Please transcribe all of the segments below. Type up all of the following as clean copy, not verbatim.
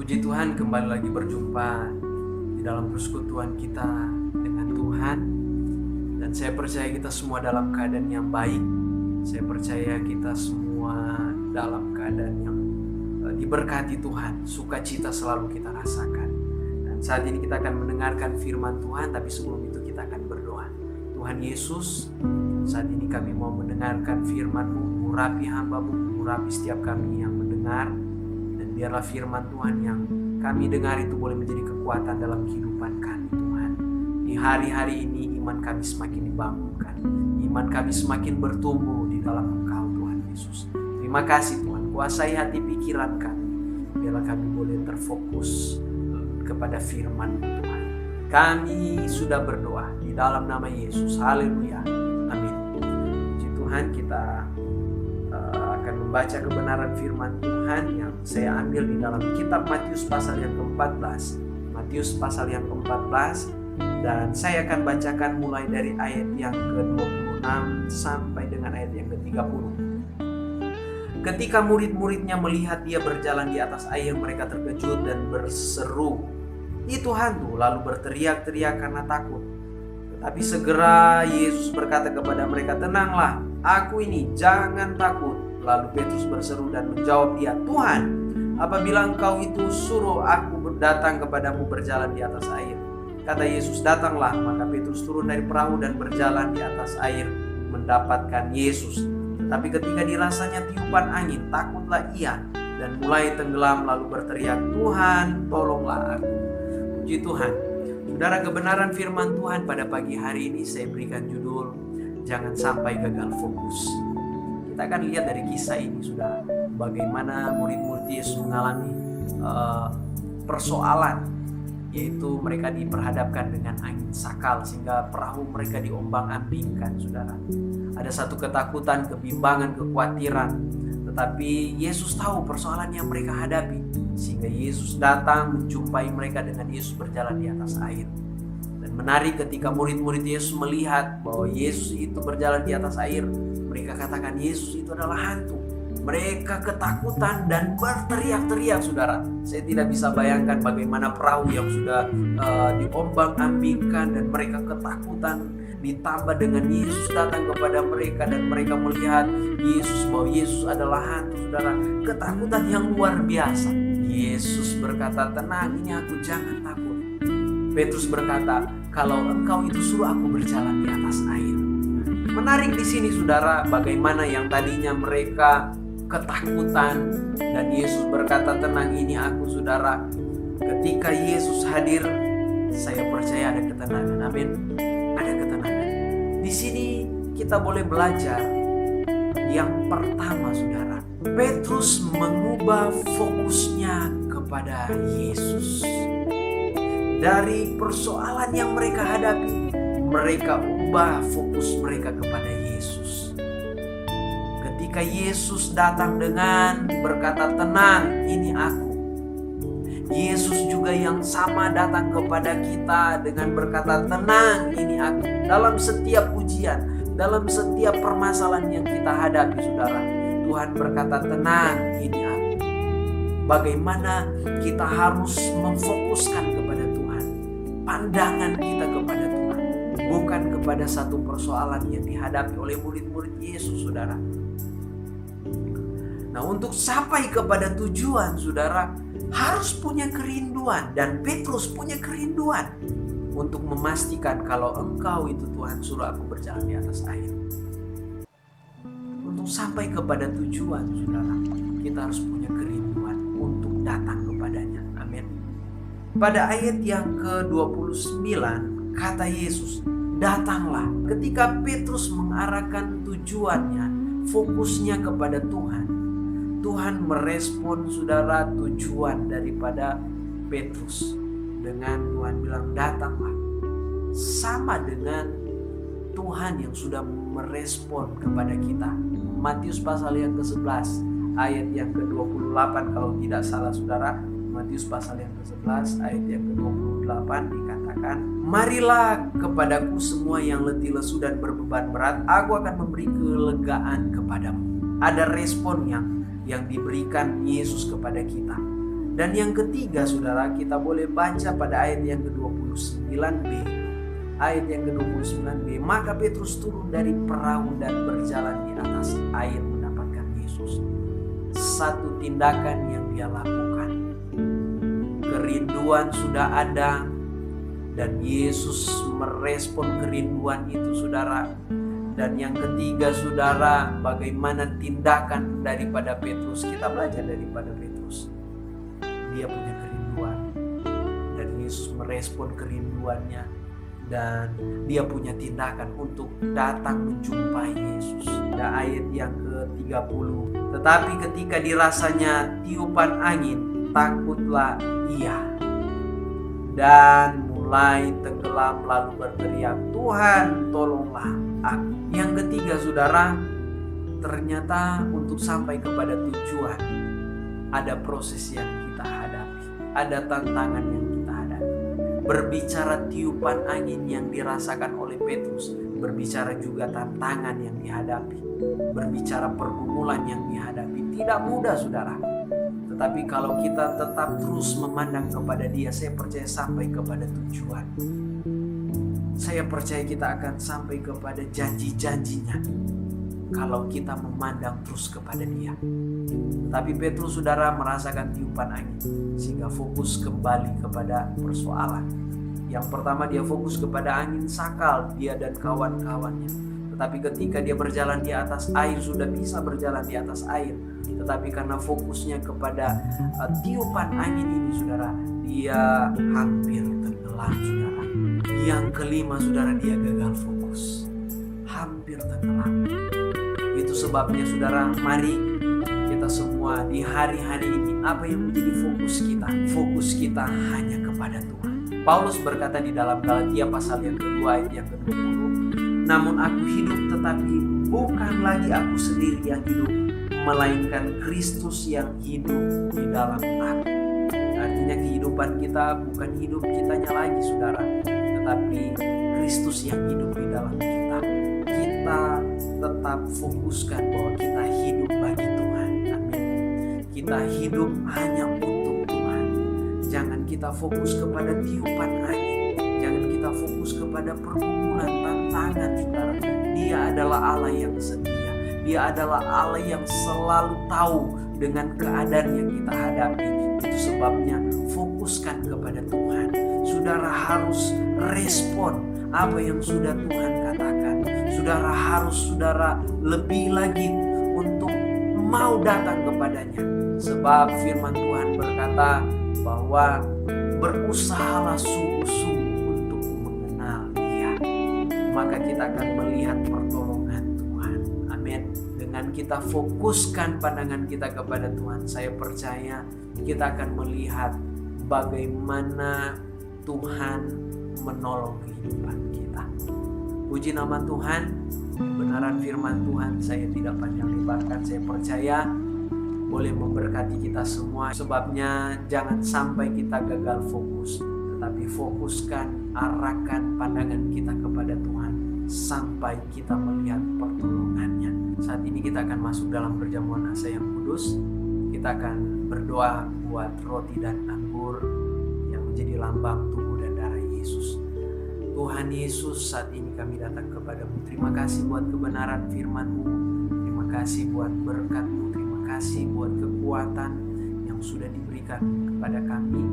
Puji Tuhan, kembali lagi berjumpa di dalam persekutuan kita dengan Tuhan. Dan saya percaya kita semua dalam keadaan yang baik. Saya percaya kita semua dalam keadaan yang diberkati Tuhan. Sukacita selalu kita rasakan. Dan saat ini kita akan mendengarkan firman Tuhan, tapi sebelum itu kita akan berdoa. Tuhan Yesus, saat ini kami mau mendengarkan firman-Mu, urapi hamba-Mu, urapi setiap kami yang mendengar. Dan biarlah firman Tuhan yang kami dengar itu boleh menjadi kekuatan dalam kehidupan kami, Tuhan. Di hari-hari ini iman kami semakin dibangunkan, iman kami semakin bertumbuh di dalam Engkau, Tuhan Yesus. Terima kasih Tuhan, kuasai hati pikiran kami, biarlah kami boleh terfokus kepada firman Tuhan. Kami sudah berdoa di dalam nama Yesus. Haleluya. Amin. Puji Tuhan, kita akan membaca kebenaran firman Tuhan yang saya ambil di dalam kitab Matius pasal yang ke-14. Matius pasal yang ke-14, dan saya akan bacakan mulai dari ayat yang ke-26 sampai dengan ayat yang ke-30. Ketika murid-muridnya melihat dia berjalan di atas air, mereka terkejut dan berseru, "Itu hantu," lalu berteriak-teriak karena takut. Tetapi segera Yesus berkata kepada mereka, "Tenanglah, aku ini, jangan takut." Lalu Petrus berseru dan menjawab dia, "Tuhan, apabila Engkau itu, suruh aku datang kepadamu berjalan di atas air." Kata Yesus, "Datanglah." Maka Petrus turun dari perahu dan berjalan di atas air mendapatkan Yesus. Tetapi ketika dirasanya tiupan angin, takutlah ia dan mulai tenggelam, lalu berteriak, "Tuhan, tolonglah aku." Puji Tuhan. Saudara, kebenaran firman Tuhan pada pagi hari ini saya berikan judul, jangan sampai gagal fokus. Kita akan lihat dari kisah ini, sudah bagaimana murid-murid Yesus mengalami persoalan, yaitu mereka diperhadapkan dengan angin sakal sehingga perahu mereka diombang-ambingkan, saudara. Ada satu ketakutan, kebimbangan, kekhawatiran, tetapi Yesus tahu persoalan yang mereka hadapi, sehingga Yesus datang menjumpai mereka dengan Yesus berjalan di atas air. Dan menarik, ketika murid-murid Yesus melihat bahwa Yesus itu berjalan di atas air, mereka katakan Yesus itu adalah hantu. Mereka ketakutan dan berteriak-teriak, saudara. Saya tidak bisa bayangkan bagaimana perahu yang sudah diombang-ambingkan dan mereka ketakutan, ditambah dengan Yesus datang kepada mereka dan mereka melihat Yesus, bahwa Yesus adalah hantu, saudara. Ketakutan yang luar biasa. Yesus berkata, "Tenang, ini aku, jangan takut." Petrus berkata, "Kalau Engkau itu, suruh aku berjalan di atas air." Menarik di sini, saudara, bagaimana yang tadinya mereka ketakutan dan Yesus berkata, "Tenang, ini aku," saudara. Ketika Yesus hadir, saya percaya ada ketenangan. Amin. Ada ketenangan. Di sini kita boleh belajar yang pertama, saudara. Petrus mengubah fokusnya kepada Yesus. Dari persoalan yang mereka hadapi, mereka ubah fokus mereka kepada Yesus. Ketika Yesus datang dengan berkata, "Tenang, ini aku." Yesus juga yang sama datang kepada kita dengan berkata, "Tenang, ini aku." Dalam setiap ujian, dalam setiap permasalahan yang kita hadapi, saudara, Tuhan berkata, "Tenang, ini aku." Bagaimana kita harus memfokuskan kepada Tuhan, pandangan kita kepada Tuhan, bukan kepada satu persoalan yang dihadapi oleh murid-murid Yesus, saudara. Nah, untuk sampai kepada tujuan, saudara, harus punya kerinduan, dan Petrus punya kerinduan untuk memastikan kalau Engkau itu, Tuhan, suruh aku berjalan di atas air. Untuk sampai kepada tujuan, saudara, kita harus punya kerinduan untuk datang kepadanya. Amin. Pada ayat yang ke-29 kata Yesus, "Datanglah." Ketika Petrus mengarahkan tujuannya, fokusnya kepada Tuhan, Tuhan merespon, saudara, tujuan daripada Petrus dengan Tuhan bilang, "Datanglah." Sama dengan Tuhan yang sudah merespon kepada kita. Matius pasal yang ke-11 ayat yang ke-28 kalau tidak salah, saudara. Matius pasal yang ke-11 ayat yang ke-28 dikatakan, "Marilah kepadaku semua yang letih lesu dan berbeban berat, aku akan memberi kelegaan kepadamu." Ada respon yang diberikan Yesus kepada kita. Dan yang ketiga saudara, kita boleh baca pada ayat yang ke-29b. Ayat yang ke-29b, maka Petrus turun dari perahu dan berjalan di atas air mendapatkan Yesus. Satu tindakan yang dia lakukan. Kerinduan sudah ada dan Yesus merespon kerinduan itu saudara. Dan yang ketiga saudara, bagaimana tindakan daripada Petrus. Kita belajar daripada Petrus. Dia punya kerinduan dan Yesus merespon kerinduannya, dan dia punya tindakan untuk datang menjumpai Yesus. Ada ayat yang ke-30, tetapi ketika dirasanya tiupan angin, takutlah ia dan mulai tenggelam, lalu berteriak, Tuhan tolonglah aku. Yang ketiga saudara, ternyata untuk sampai kepada tujuan ada proses yang kita hadapi, ada tantangan yang kita hadapi. Berbicara tiupan angin yang dirasakan oleh Petrus, berbicara juga tantangan yang dihadapi, berbicara pergumulan yang dihadapi. Tidak mudah saudara, tetapi kalau kita tetap terus memandang kepada Dia, saya percaya sampai kepada tujuan. Saya percaya kita akan sampai kepada janji-janjinya kalau kita memandang terus kepada Dia. Tapi Petrus saudara merasakan tiupan angin, sehingga fokus kembali kepada persoalan. Yang pertama, dia fokus kepada angin sakal, dia dan kawan-kawannya. Tetapi ketika dia berjalan di atas air, sudah bisa berjalan di atas air, tetapi karena fokusnya kepada tiupan angin ini saudara, dia hampir tenggelam saudara. Yang kelima saudara, dia gagal fokus, hampir tenggelam. Itu sebabnya saudara, mari kita semua di hari-hari ini, apa yang menjadi fokus kita? Fokus kita hanya kepada Tuhan. Paulus berkata di dalam Galatia pasal yang kedua ayat yang ke-20, namun aku hidup, tetapi bukan lagi aku sendiri yang hidup, melainkan Kristus yang hidup di dalam aku. Artinya kehidupan kita bukan hidup kitanya lagi saudara, tetapi Kristus yang hidup di dalam kita. Kita tetap fokuskan bahwa kita hidup bagi Tuhan. Amin. Kita hidup hanya untuk Tuhan. Jangan kita fokus kepada tiupan angin. Jangan kita fokus kepada pergumulan, tantangan saudara. Dia adalah Allah yang setia. Dia adalah Allah yang selalu tahu dengan keadaan yang kita hadapi. Itu sebabnya fokuskan kepada Tuhan. Saudara harus respon apa yang sudah Tuhan katakan. Saudara harus lebih lagi untuk mau datang kepadanya. Sebab firman Tuhan berkata bahwa berusahalah sungguh-sungguh untuk mengenal Dia. Maka kita akan melihat pertolongan Tuhan. Amin. Dengan kita fokuskan pandangan kita kepada Tuhan, saya percaya kita akan melihat bagaimana Tuhan menolong kehidupan kita. Puji nama Tuhan. Kebenaran firman Tuhan saya tidak panjang lebarkan. Saya percaya boleh memberkati kita semua. Sebabnya jangan sampai kita gagal fokus, tetapi fokuskan, arahkan pandangan kita kepada Tuhan sampai kita melihat pertolongannya. Saat ini kita akan masuk dalam perjamuan asa yang kudus. Kita akan berdoa buat roti dan anggur yang menjadi lambang tubuh dan darah Yesus. Tuhan Yesus, saat ini kami datang kepadamu. Terima kasih buat kebenaran firman-Mu. Terima kasih buat berkat-Mu. Terima kasih buat kekuatan yang sudah diberikan kepada kami.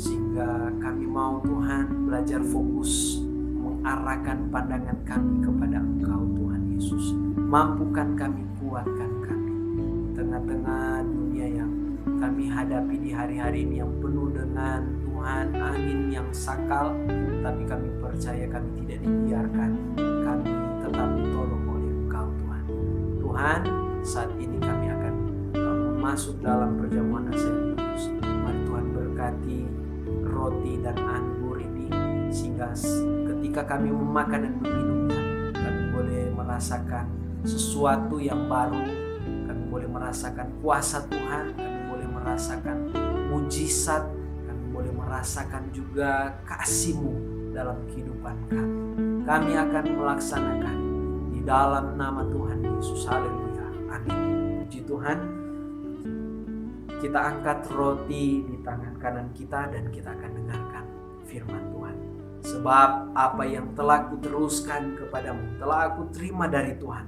Sehingga kami mau Tuhan belajar fokus, mengarahkan pandangan kami kepada Engkau Tuhan Yesus. Mampukan kami, kuatkan kami. Di tengah-tengah dunia yang kami hadapi di hari-hari ini yang penuh dengan Tuhan angin yang sakal, tapi kami percaya kami tidak dibiarkan. Kami tetap ditolong oleh Engkau Tuhan. Tuhan, saat ini kami akan masuk dalam perjamuan asa yang kudus. Mari Tuhan berkati roti dan anggur ini, sehingga ketika kami memakan dan meminumnya, kami boleh merasakan sesuatu yang baru. Kami boleh merasakan kuasa Tuhan. Kami boleh merasakan mujizat. Kami boleh merasakan juga kasih-Mu dalam kehidupan kami. Kami akan melaksanakan di dalam nama Tuhan Yesus. Haleluya. Amin. Puji Tuhan. Kita angkat roti di tangan kanan kita dan kita akan dengarkan firman Tuhan. Sebab apa yang telah kuteruskan kepadamu telah aku terima dari Tuhan,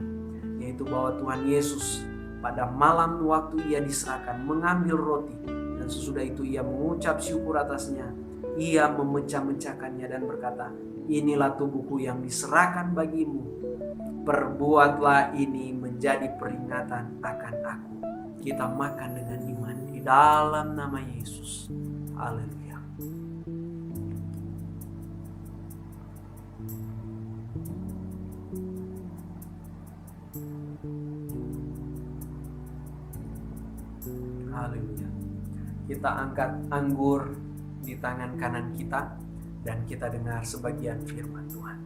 yaitu bahwa Tuhan Yesus pada malam waktu ia diserahkan mengambil roti, dan sesudah itu ia mengucap syukur atasnya. Ia memecah-mecahkannya dan berkata, inilah tubuhku yang diserahkan bagimu. Perbuatlah ini menjadi peringatan akan aku. Kita makan dengan iman di dalam nama Yesus. Haleluya. Haleluya. Kita angkat anggur di tangan kanan kita dan kita dengar sebagian firman Tuhan.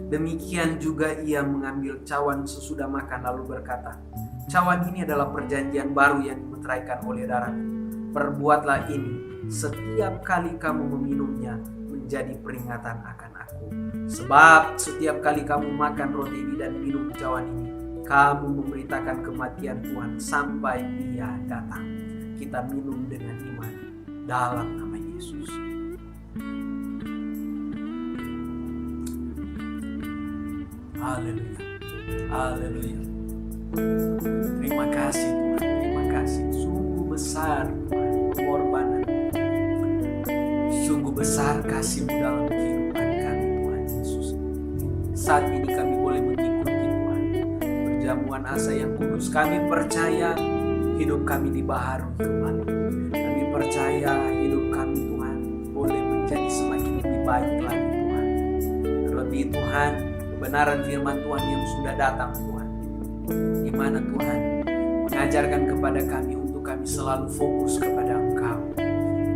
Demikian juga ia mengambil cawan sesudah makan lalu berkata, cawan ini adalah perjanjian baru yang dimeteraikan oleh darahku. Perbuatlah ini setiap kali kamu meminumnya menjadi peringatan akan aku. Sebab setiap kali kamu makan roti ini dan minum cawan ini, kamu memberitakan kematian Tuhan sampai ia datang. Kita minum dengan iman dalam nama Yesus. Haleluya. Haleluya. Terima kasih Tuhan. Terima kasih. Sungguh besar Tuhan pengorbanan. Sungguh besar kasih-Mu dalam kehidupan kami Tuhan Yesus. Saat ini kami boleh mengikuti Tuhan perjamuan asa yang kudus. Kami percaya hidup kami dibaharui kembali. Kami percaya hidup kami Tuhan boleh menjadi semakin lebih baik lagi Tuhan. Terlebih Tuhan, kebenaran firman Tuhan yang sudah datang Tuhan, di mana Tuhan mengajarkan kepada kami untuk kami selalu fokus kepada Engkau.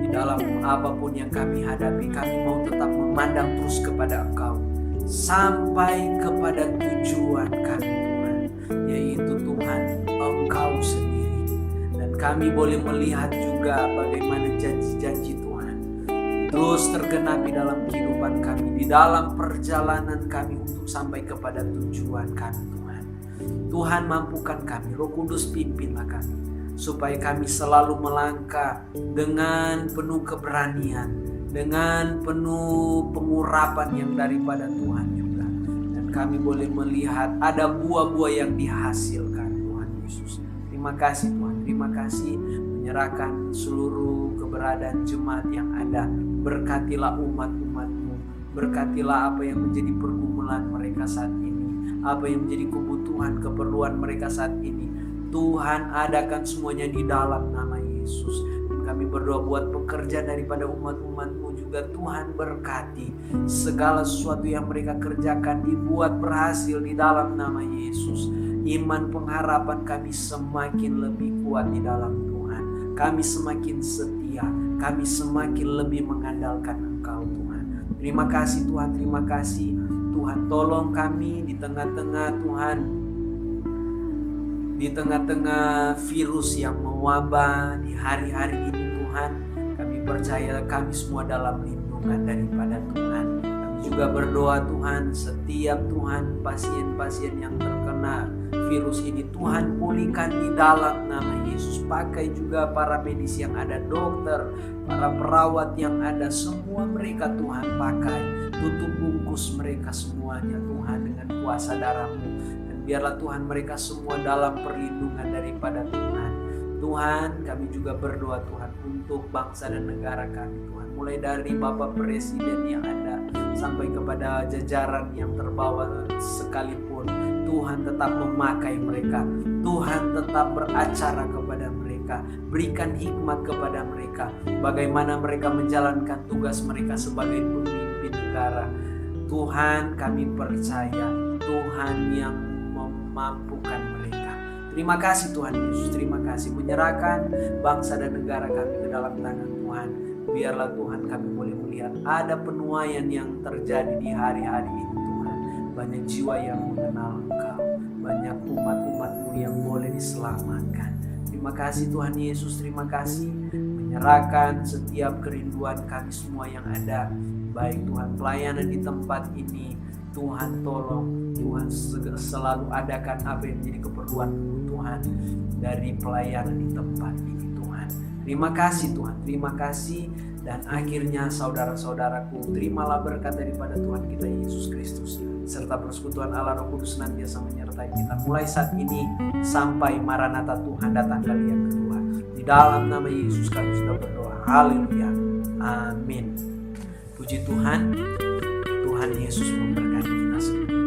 Di dalam apapun yang kami hadapi, kami mau tetap memandang terus kepada Engkau sampai kepada tujuan kami Tuhan, yaitu Tuhan Engkau sendiri. Dan kami boleh melihat juga bagaimana janji-janji Tuhan terus tergenapi dalam kehidupan kami, di dalam perjalanan kami untuk sampai kepada tujuan kami Tuhan. Tuhan mampukan kami, Roh Kudus pimpinlah kami, supaya kami selalu melangkah dengan penuh keberanian, dengan penuh pengurapan yang daripada Tuhan juga. Dan kami boleh melihat ada buah-buah yang dihasilkan Tuhan Yesus. Terima kasih Tuhan, terima kasih. Menyerahkan seluruh keberadaan jemaat yang ada. Berkatilah umat-umat-Mu. Berkatilah apa yang menjadi pergumulan mereka saat ini, apa yang menjadi kebutuhan, keperluan mereka saat ini. Tuhan adakan semuanya di dalam nama Yesus. Dan kami berdoa buat pekerja daripada umat-umat-Mu juga, Tuhan berkati segala sesuatu yang mereka kerjakan dibuat berhasil di dalam nama Yesus. Iman pengharapan kami semakin lebih kuat di dalam Tuhan. Kami semakin setia, kami semakin lebih mengandalkan Engkau Tuhan. Terima kasih Tuhan, terima kasih Tuhan. Tolong kami di tengah-tengah Tuhan, di tengah-tengah virus yang mewabah di hari-hari ini Tuhan. Kami percaya kami semua dalam lindungan daripada Tuhan. Kami juga berdoa Tuhan, setiap Tuhan pasien-pasien yang terkena virus ini Tuhan pulihkan di dalam nama Yesus. Pakai juga para medis yang ada, dokter, para perawat yang ada, semua mereka Tuhan pakai. Tutup bungkus mereka semuanya Tuhan dengan kuasa darah-Mu. Dan biarlah Tuhan mereka semua dalam perlindungan daripada Tuhan. Tuhan, kami juga berdoa Tuhan untuk bangsa dan negara kami Tuhan. Mulai dari Bapak Presiden yang ada sampai kepada jajaran yang terbawa sekalipun, Tuhan tetap memakai mereka. Tuhan tetap beracara kepada mereka. Berikan hikmat kepada mereka, bagaimana mereka menjalankan tugas mereka sebagai pemimpin negara. Tuhan, kami percaya Tuhan yang memampukan mereka. Terima kasih Tuhan Yesus, terima kasih. Menyerahkan bangsa dan negara kami ke dalam tangan Tuhan. Biarlah Tuhan kami boleh melihat ada penuaian yang terjadi di hari-hari ini Tuhan. Banyak jiwa yang mengenal Engkau, banyak umat-umat-Mu yang boleh diselamatkan. Terima kasih Tuhan Yesus, terima kasih. menyerahkan setiap kerinduan kami semua yang ada, baik Tuhan pelayanan di tempat ini. Tuhan tolong, Tuhan selalu adakan apa yang menjadi keperluan Tuhan dari pelayanan di tempat ini Tuhan. Terima kasih Tuhan, terima kasih. Dan akhirnya saudara-saudaraku, terimalah berkat daripada Tuhan kita Yesus Kristus, serta persekutuan Allah Roh Kudus senantiasa menyertai kita mulai saat ini sampai Maranatha Tuhan datang kali yang kedua. Di dalam nama Yesus kami sudah berdoa. Haleluya. Amin. Puji Tuhan. Tuhan Yesus memberkati kita semua.